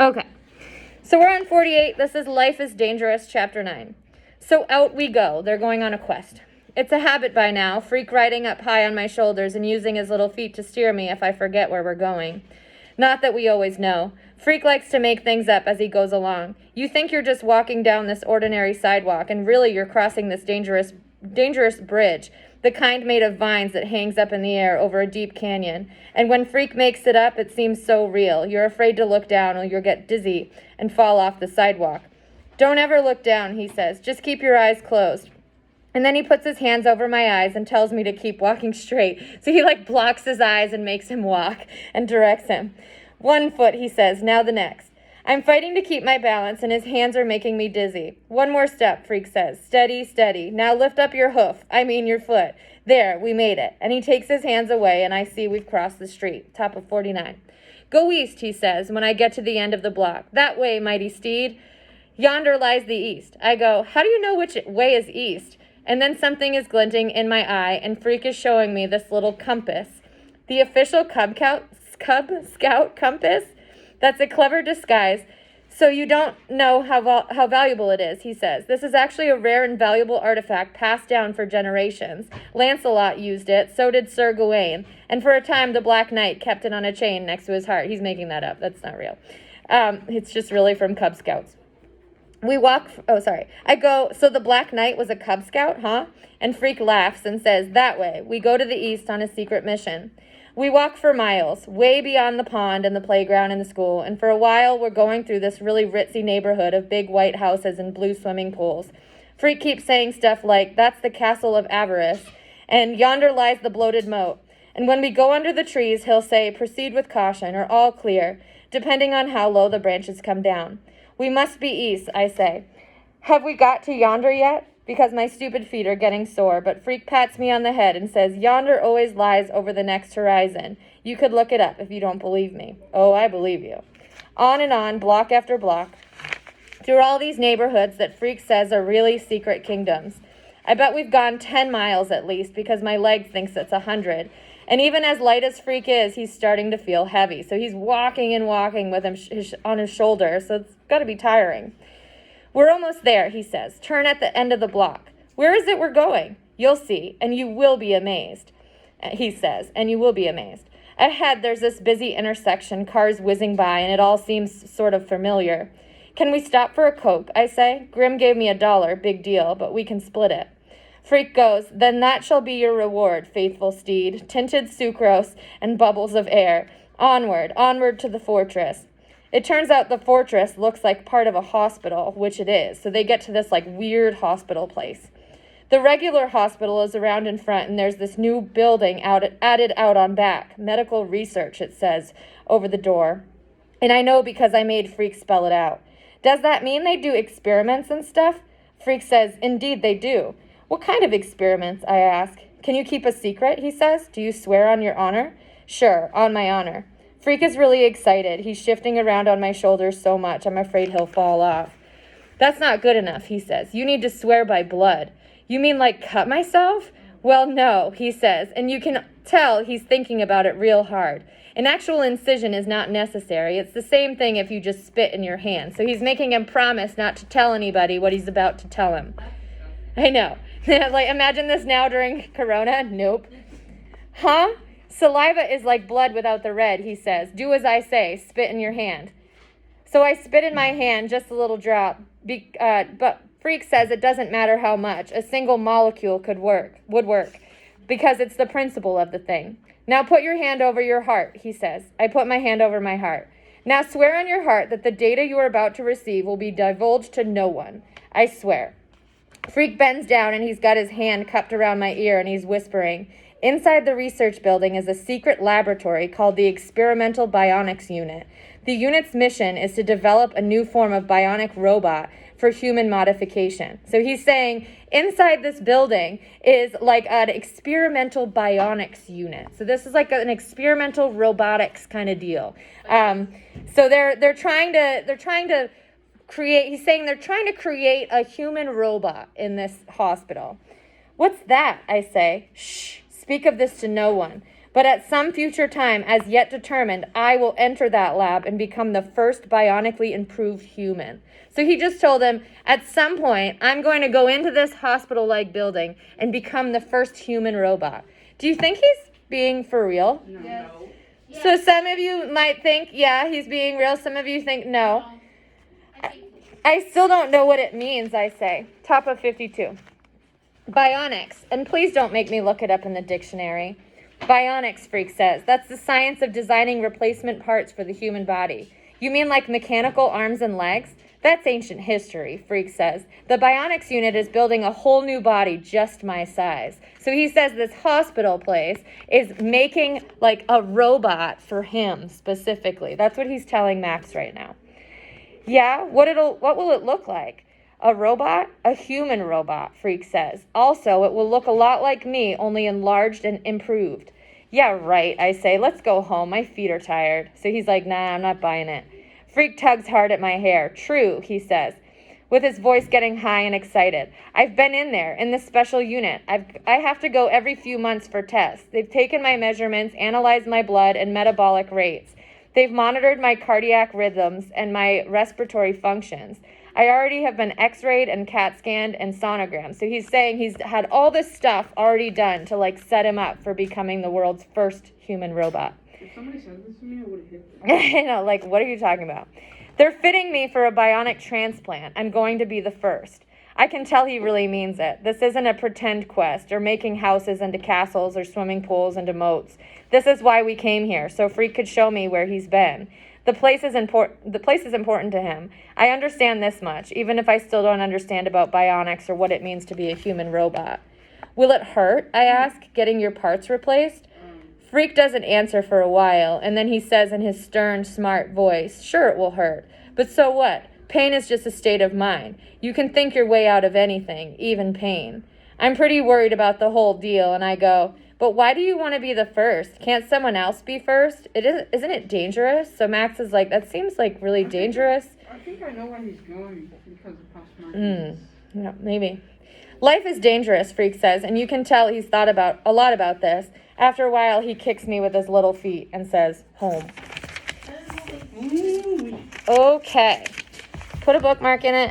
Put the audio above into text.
Okay, so we're on 48. This is Life is Dangerous, Chapter 9. So out we go. They're going on a quest. It's a habit by now, Freak riding up high on my shoulders and using his little feet to steer me if I forget where we're going. Not that we always know. Freak likes to make things up as he goes along. You think you're just walking down this ordinary sidewalk, and really you're crossing this dangerous bridge, the kind made of vines that hangs up in the air over a deep canyon. And when Freak makes it up, it seems so real. You're afraid to look down or you'll get dizzy and fall off the sidewalk. Don't ever look down, he says. Just keep your eyes closed. And then he puts his hands over my eyes and tells me to keep walking straight. So he blocks his eyes and makes him walk and directs him. 1 foot, he says, now the next. I'm fighting to keep my balance, and his hands are making me dizzy. 1 more step, Freak says. Steady, steady. Now lift up your your foot. There, we made it. And he takes his hands away, and I see we've crossed the street. Top of 49. Go east, he says, when I get to the end of the block. That way, mighty steed. Yonder lies the east. I go, how do you know which way is east? And then something is glinting in my eye, and Freak is showing me this little compass. The official Cub Scout compass? That's a clever disguise, so you don't know how valuable it is, he says. This is actually a rare and valuable artifact passed down for generations. Lancelot used it, so did Sir Gawain, and for a time the Black Knight kept it on a chain next to his heart. He's making that up. That's not real. It's just really from Cub Scouts. I go, so the Black Knight was a Cub Scout, huh? And Freak laughs and says, that way. We go to the east on a secret mission. We walk for miles, way beyond the pond and the playground and the school, and for a while we're going through this really ritzy neighborhood of big white houses and blue swimming pools. Freak keeps saying stuff like, that's the castle of avarice, and yonder lies the bloated moat. And when we go under the trees, he'll say, proceed with caution, or all clear, depending on how low the branches come down. We must be east, I say. Have we got to yonder yet? Because my stupid feet are getting sore, but Freak pats me on the head and says, yonder always lies over the next horizon. You could look it up if you don't believe me. Oh, I believe you. On and on, block after block, through all these neighborhoods that Freak says are really secret kingdoms. I bet we've gone 10 miles at least, because my leg thinks it's 100. And even as light as Freak is, he's starting to feel heavy. So he's walking and walking with him on his shoulder, so it's got to be tiring. We're almost there, he says. Turn at the end of the block. Where is it we're going? You'll see, and you will be amazed, he says, and you will be amazed. Ahead, there's this busy intersection, cars whizzing by, and it all seems sort of familiar. Can we stop for a Coke, I say? Grim gave me $1, big deal, but we can split it. Freak goes, then that shall be your reward, faithful steed, tinted sucrose and bubbles of air. Onward, onward to the fortress. It turns out the fortress looks like part of a hospital, which it is. So they get to this weird hospital place. The regular hospital is around in front, and there's this new building added out on back. Medical research, it says, over the door. And I know because I made Freak spell it out. Does that mean they do experiments and stuff? Freak says, indeed they do. What kind of experiments, I ask. Can you keep a secret, he says. Do you swear on your honor? Sure, on my honor. Freak is really excited. He's shifting around on my shoulders so much, I'm afraid he'll fall off. That's not good enough, he says. You need to swear by blood. You mean cut myself? Well, no, he says, and you can tell he's thinking about it real hard. An actual incision is not necessary. It's the same thing if you just spit in your hand. So he's making him promise not to tell anybody what he's about to tell him. I know. Imagine this now during Corona. Nope. Huh? Saliva is like blood without the red, he says. Do as I say. Spit in your hand. So I spit in my hand, just a little drop. But Freak says it doesn't matter how much. A single molecule would work, because it's the principle of the thing. Now put your hand over your heart, he says. I put my hand over my heart. Now swear on your heart that the data you are about to receive will be divulged to no one. I swear. Freak bends down, and he's got his hand cupped around my ear, and he's whispering. Inside the research building is a secret laboratory called the Experimental Bionics Unit. The unit's mission is to develop a new form of bionic robot for human modification. So he's saying inside this building is an experimental bionics unit. So this is an experimental robotics kind of deal. So they're trying to create. He's saying they're trying to create a human robot in this hospital. What's that? I say. Shh. Speak of this to no one. But at some future time, as yet determined, I will enter that lab and become the first bionically improved human. So he just told him, at some point, I'm going to go into this hospital-like building and become the first human robot. Do you think he's being for real? No. Yes. No. So some of you might think, yeah, he's being real. Some of you think, no. I think I still don't know what it means, I say. Top of 52. Bionics. And please don't make me look it up in the dictionary. Bionics, Freak says. That's the science of designing replacement parts for the human body. You mean like mechanical arms and legs? That's ancient history, Freak says. The bionics unit is building a whole new body just my size. So he says this hospital place is making like a robot for him specifically. That's what he's telling Max right now. Yeah, what will it look like? A robot? A human robot, Freak says. Also, it will look a lot like me, only enlarged and improved. Yeah, right, I say. Let's go home. My feet are tired. So he's like, nah, I'm not buying it. Freak tugs hard at my hair. True, he says, with his voice getting high and excited. I've been in there, in this special unit. I have to go every few months for tests. They've taken my measurements, analyzed my blood and metabolic rates. They've monitored my cardiac rhythms and my respiratory functions. I already have been x-rayed and CAT scanned and sonogrammed. So he's saying he's had all this stuff already done to like set him up for becoming the world's first human robot. If somebody said this to me, I would have hit them. I know, like, what are you talking about? They're fitting me for a bionic transplant. I'm going to be the first. I can tell he really means it. This isn't a pretend quest or making houses into castles or swimming pools into moats. This is why we came here, so Freak could show me where he's been. The place is important to him. I understand this much, even if I still don't understand about bionics or what it means to be a human robot. Will it hurt, I ask, getting your parts replaced? Freak doesn't answer for a while, and then he says in his stern, smart voice, sure it will hurt, but so what? Pain is just a state of mind. You can think your way out of anything, even pain. I'm pretty worried about the whole deal, and I go, but why do you want to be the first? Can't someone else be first? Isn't it dangerous? So Max is like, that seems like really dangerous. I think I know where he's going because of past markings. Yeah, maybe. Life is dangerous, Freak says, and you can tell he's thought about a lot about this. After a while, he kicks me with his little feet and says, home. Okay. Put a bookmark in it.